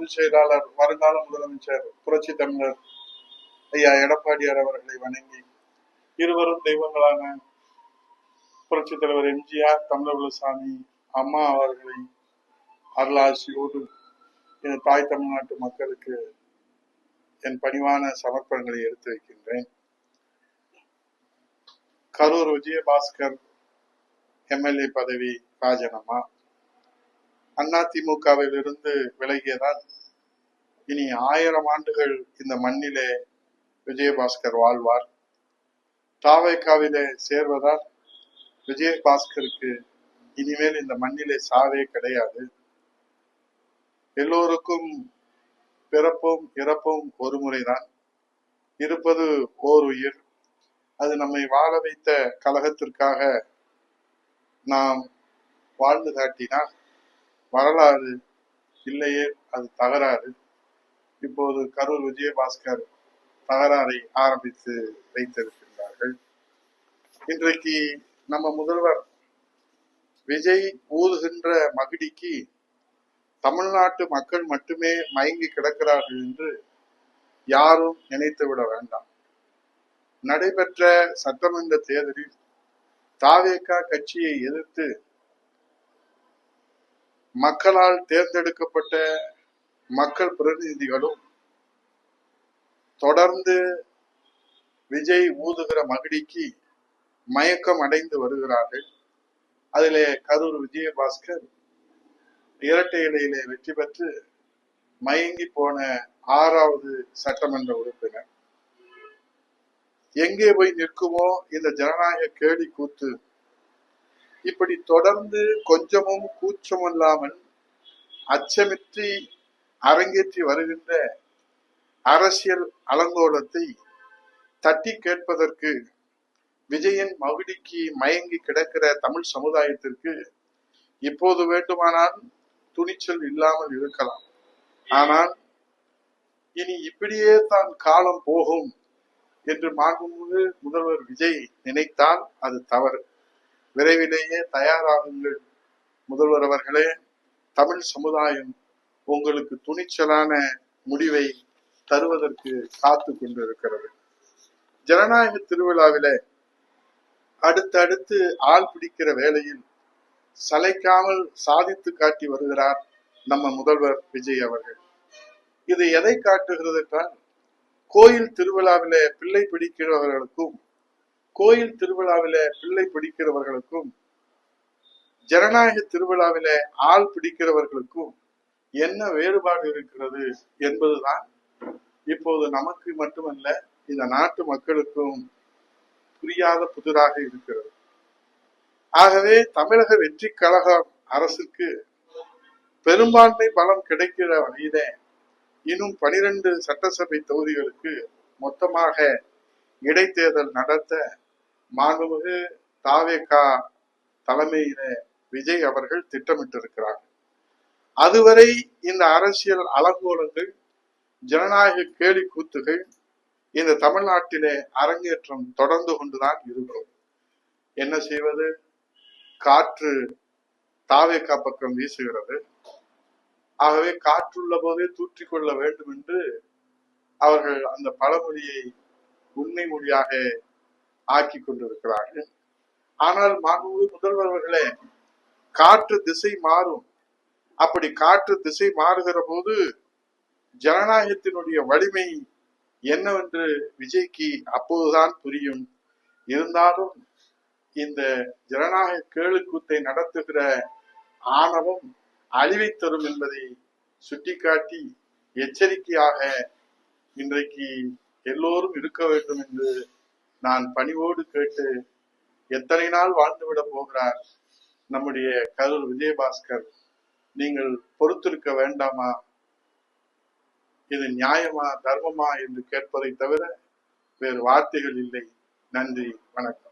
பொதுச் செயலாளர் வருங்கால முதலமைச்சர் புரட்சி தமிழர் ஐயா எடப்பாடியார் அவர்களை வணங்கி, இருவரும் தெய்வங்களான புரட்சி தலைவர் எம்ஜிஆர், தமிழர்சாமி அம்மா அவர்களை அருளாசியோடு என் தாய் தமிழ்நாட்டு மக்களுக்கு என் பணிவான சமர்ப்பணங்களை எடுத்து வைக்கின்றேன். கரூர் விஜயபாஸ்கர் எம்எல்ஏ பதவி ராஜினாமா. அதிமுகவில் இருந்து விலகியதால் இனி 1000 ஆண்டுகள் இந்த மண்ணிலே விஜயபாஸ்கர் வாழ்வார். தாவேகாவிலே சேர்வதால் விஜயபாஸ்கருக்கு இனிமேல் இந்த மண்ணிலே சாவே கிடையாது. எல்லோருக்கும் பிறப்பும் இறப்பும் ஒரு முறைதான். இருப்பது ஓர் உயிர். அது நம்மை வாழ வைத்த கழகத்திற்காக நாம் வாழ்ந்து காட்டினால் வரலாறு, இல்லையே அது தகராறு. இப்போது கரூர் விஜயபாஸ்கர் தகராறை ஆரம்பித்து வைத்திருக்கின்றார்கள். இன்றைக்கு நம்ம முதல்வர் விஜய் ஊதுகின்ற மகிடிக்கு தமிழ்நாட்டு மக்கள் மட்டுமே மயங்கி கிடக்கிறார்கள் என்று யாரும் நினைத்து விட வேண்டாம். நடைபெற்ற சட்டமன்ற தேர்தலில் தாவேகா கட்சியை எதிர்த்து மக்களால் தேர்ந்தெடுக்கப்பட்ட மக்கள் பிரதிநிதிகளும் தொடர்ந்து விஜய் ஊதுகிற மகிடிக்கு மயக்கம் அடைந்து வருகிறார்கள். அதிலே கரூர் விஜயபாஸ்கர் இரட்டை இலையிலே வெற்றி பெற்று மயங்கி போன 6வது சட்டமன்ற உறுப்பினர். எங்கே போய் நிற்குமோ இந்த ஜனநாயக கேலி கூத்து. இப்படி தொடர்ந்து கொஞ்சமும் கூச்சமில்லாமல் அச்சமின்றி அரங்கேற்றி வருகின்ற அரசியல் அலங்கோலத்தை தட்டி கேட்பதற்கு விஜயின் மகுடிக்கு மயங்கி கிடக்கிற தமிழ் சமுதாயத்திற்கு இப்போது வேண்டுமானால் துணிச்சல் இல்லாமல் இருக்கலாம். ஆனால் இனி இப்படியே தான் காலம் போகும் என்று மாண்புமிகு முதல்வர் விஜய் நினைத்தால் அது தவறு. விரைவிலேயே தயாராகுங்கள் முதல்வர் அவர்களே. தமிழ் சமுதாயம் உங்களுக்கு துணிச்சலான முடிவை தருவதற்கு காத்து கொண்டிருக்கிறது. ஜனநாயக திருவிழாவிலே அடுத்தடுத்து ஆள் பிடிக்கிற வேளையில் சளைக்காமல் சாதித்து காட்டி வருகிறார் நம்ம முதல்வர் விஜய் அவர்கள். இது எதை காட்டுகிறது என்றால், கோயில் திருவிழாவிலே பிள்ளை பிடிக்கிறவர்களுக்கும் ஜனநாயக திருவிழாவிலே ஆள் பிடிக்கிறவர்களுக்கும் என்ன வேறுபாடு இருக்கிறது என்பதுதான் இப்போது நமக்கு மட்டுமல்ல இந்த நாட்டு மக்களுக்கும் புரியாத புதிராக இருக்கிறது. ஆகவே தமிழக வெற்றி கழக அரசுக்கு பெரும்பான்மை பலம் கிடைக்கிற வகையிலே இன்னும் 12 சட்டசபை தொகுதிகளுக்கு மொத்தமாக இடைத்தேர்தல் நடத்த மாண்புமிகு தாவேகா தலைமையில விஜய் அவர்கள் திட்டமிட்டிருக்கிறார். அதுவரை இந்த அரசியல் அலங்கோலங்கள், ஜனநாயக கேலி கூத்துகள் இந்த தமிழ்நாட்டிலே அரங்கேற்றம் தொடர்ந்து கொண்டுதான் இருக்கும். என்ன செய்வது? காற்று தாவேகா பக்கம் வீசுகிறது. ஆகவே காற்றுள்ள போதே தூற்றிக்கொள்ள வேண்டும் என்று அவர்கள் அந்த பழமொழியை உண்மை மொழியாக ஆக்கி கொண்டிருக்கிறார்கள். ஆனால் மாண்புமிகு முதல்வர் அவர்களே, காற்று திசை மாறும். அப்படி காற்று திசை மாறுகிற போது ஜனநாயகத்தினுடைய வலிமை என்னவென்று விஜய்க்கு அப்போதுதான் புரியும். இருந்தாலும் இந்த ஜனநாயக கேளுக்கூத்தை நடத்துகிற ஆணவம் அழிவை தரும் என்பதை சுட்டிக்காட்டி எச்சரிக்கையாக இன்றைக்கு எல்லோரும் இருக்க வேண்டும் என்று நான் பணிவோடு கேட்டு, எத்தனை நாள் வாழ்ந்துவிட போகிறார் நம்முடைய கரூர் விஜயபாஸ்கர்? நீங்கள் பொறுத்திருக்க வேண்டாமா? இது நியாயமா, தர்மமா என்று கேட்பதை தவிர வேறு வார்த்தைகள் இல்லை. நன்றி, வணக்கம்.